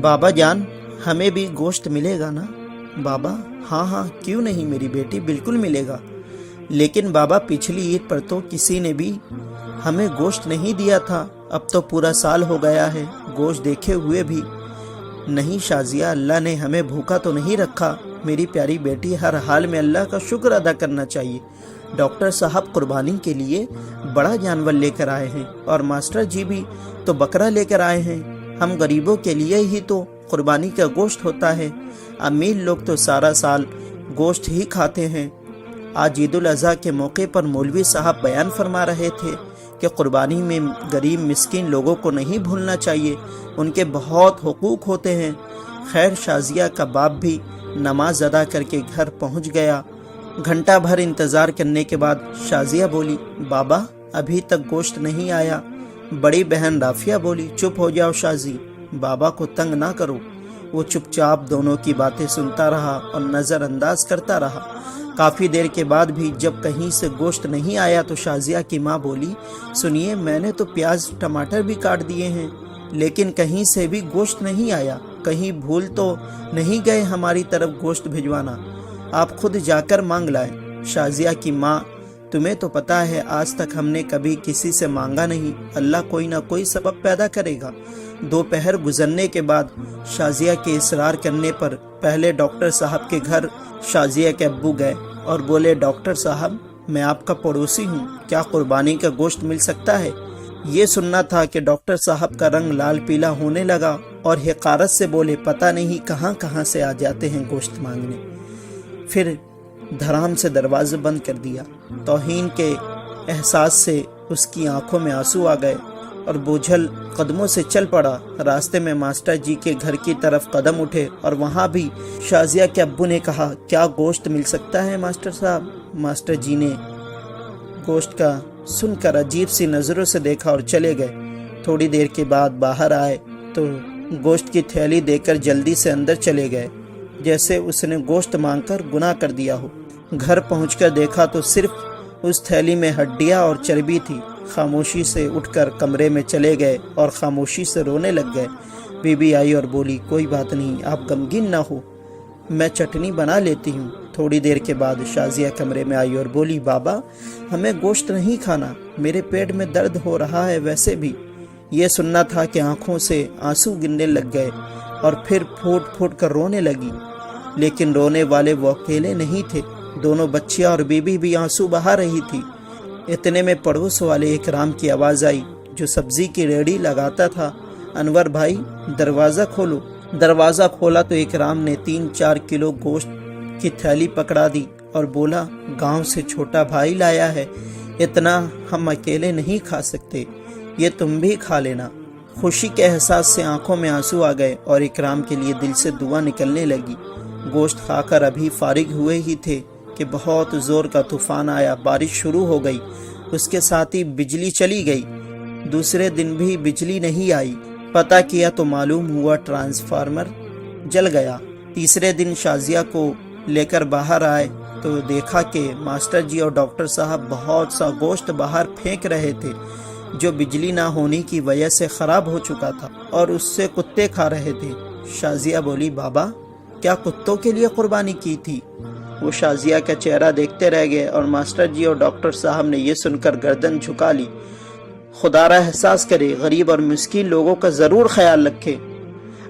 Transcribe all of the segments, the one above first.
बाबा जान, हमें भी गोश्त मिलेगा ना? बाबा, हाँ हाँ क्यों नहीं मेरी बेटी, बिल्कुल मिलेगा। लेकिन बाबा, पिछली ईद पर तो किसी ने भी हमें गोश्त नहीं दिया था, अब तो पूरा साल हो गया है गोश्त देखे हुए भी। नहीं शाजिया, अल्लाह ने हमें भूखा तो नहीं रखा मेरी प्यारी बेटी, हर हाल में अल्लाह का शुक्र अदा करना चाहिए। डॉक्टर साहब कुर्बानी के लिए बड़ा जानवर लेकर आए हैं और मास्टर जी भी तो बकरा लेकर आए हैं। हम गरीबों के लिए ही तो कुर्बानी का गोश्त होता है, अमीर लोग तो सारा साल गोश्त ही खाते हैं। आज ईद उल अज़हा के मौके पर मौलवी साहब बयान फरमा रहे थे कि कुर्बानी में गरीब मिस्किन लोगों को नहीं भूलना चाहिए, उनके बहुत हुकूक होते हैं। खैर, शाजिया का बाप भी नमाज अदा करके घर पहुंच गया। घंटा भर इंतज़ार करने के बाद शाजिया बोली, बाबा अभी तक गोश्त नहीं आया। बड़ी बहन राफिया बोली, चुप हो जाओ शाजी, बाबा को तंग ना करो। वो चुपचाप दोनों की बातें सुनता रहा और नज़रअंदाज करता रहा। काफ़ी देर के बाद भी जब कहीं से गोश्त नहीं आया तो शाजिया की माँ बोली, सुनिए, मैंने तो प्याज टमाटर भी काट दिए हैं, लेकिन कहीं से भी गोश्त नहीं आया। कहीं भूल तो नहीं गए हमारी तरफ गोश्त भिजवाना? आप खुद जाकर मांग लाए। शाजिया की माँ, तुम्हें तो पता है आज तक हमने कभी किसी से मांगा नहीं, अल्लाह कोई ना कोई सबब पैदा करेगा। दोपहर गुजरने के बाद शाजिया के इसरार करने पर पहले डॉक्टर साहब के घर शाजिया के अब्बू गए और बोले, डॉक्टर साहब मैं आपका पड़ोसी हूँ, क्या कुर्बानी का गोश्त मिल सकता है? ये सुनना था कि डॉक्टर साहब का रंग लाल पीला होने लगा और हिकारत से बोले, पता नहीं कहाँ कहाँ से आ जाते हैं गोश्त मांगने। फिर धड़ाम से दरवाज़ा बंद कर दिया। तौहीन के एहसास से उसकी आंखों में आंसू आ गए और बोझल कदमों से चल पड़ा। रास्ते में मास्टर जी के घर की तरफ कदम उठे और वहाँ भी शाजिया के अब्बू ने कहा, क्या गोश्त मिल सकता है मास्टर साहब? मास्टर जी ने गोश्त का सुनकर अजीब सी नज़रों से देखा और चले गए। थोड़ी देर के बाद बाहर आए तो गोश्त की थैली देकर जल्दी से अंदर चले गए, जैसे उसने गोश्त मांगकर गुनाह कर दिया हो। घर पहुंचकर देखा तो सिर्फ उस थैली में हड्डियां और चर्बी थी। खामोशी से उठकर कमरे में चले गए और खामोशी से रोने लग गए। बीबी आई और बोली, कोई बात नहीं, आप गमगीन ना हो, मैं चटनी बना लेती हूँ। थोड़ी देर के बाद शाजिया कमरे में आई और बोली, बाबा हमें गोश्त नहीं खाना, मेरे पेट में दर्द हो रहा है। वैसे भी ये सुनना था कि आंखों से आंसू गिरने लग गए और फिर फूट फूट कर रोने लगी। लेकिन रोने वाले वो अकेले नहीं थे, दोनों बच्चियां और बीबी भी आंसू बहा रही थी। इतने में पड़ोस वाले इकराम की आवाज़ आई, जो सब्जी की रेहड़ी लगाता था, अनवर भाई दरवाज़ा खोलो। दरवाज़ा खोला तो इकराम ने 3-4 किलो गोश्त की थैली पकड़ा दी और बोला, गांव से छोटा भाई लाया है, इतना हम अकेले नहीं खा सकते, ये तुम भी खा लेना। खुशी के एहसास से आंखों में आंसू आ गए और इकराम के लिए दिल से दुआ निकलने लगी। गोश्त खाकर अभी फारिग हुए ही थे कि बहुत ज़ोर का तूफान आया, बारिश शुरू हो गई, उसके साथ ही बिजली चली गई। दूसरे दिन भी बिजली नहीं आई, पता किया तो मालूम हुआ ट्रांसफार्मर जल गया। तीसरे दिन शाजिया को लेकर बाहर आए तो देखा कि मास्टर जी और डॉक्टर साहब बहुत सा गोश्त बाहर फेंक रहे थे, जो बिजली ना होने की वजह से ख़राब हो चुका था और उससे कुत्ते खा रहे थे। शाजिया बोली, बाबा क्या कुत्तों के लिए कुर्बानी की थी? वो शाजिया का चेहरा देखते रह गए और मास्टर जी और डॉक्टर साहब ने ये सुनकर गर्दन झुका ली। खुदारा एहसास करे, गरीब और मिस्कीन लोगों का ज़रूर ख्याल रखे,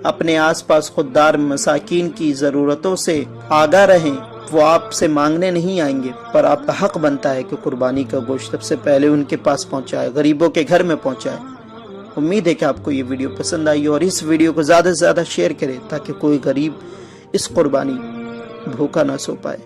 अपने आसपास खुददार मसाकीन की ज़रूरतों से आगाह रहें। वो आपसे मांगने नहीं आएंगे, पर आपका हक बनता है कि कुर्बानी का गोश्त सबसे पहले उनके पास पहुंचाए, गरीबों के घर में पहुंचाए। उम्मीद है कि आपको ये वीडियो पसंद आई और इस वीडियो को ज़्यादा से ज़्यादा शेयर करें ताकि कोई गरीब इस कुर्बानी भूखा ना सो पाए।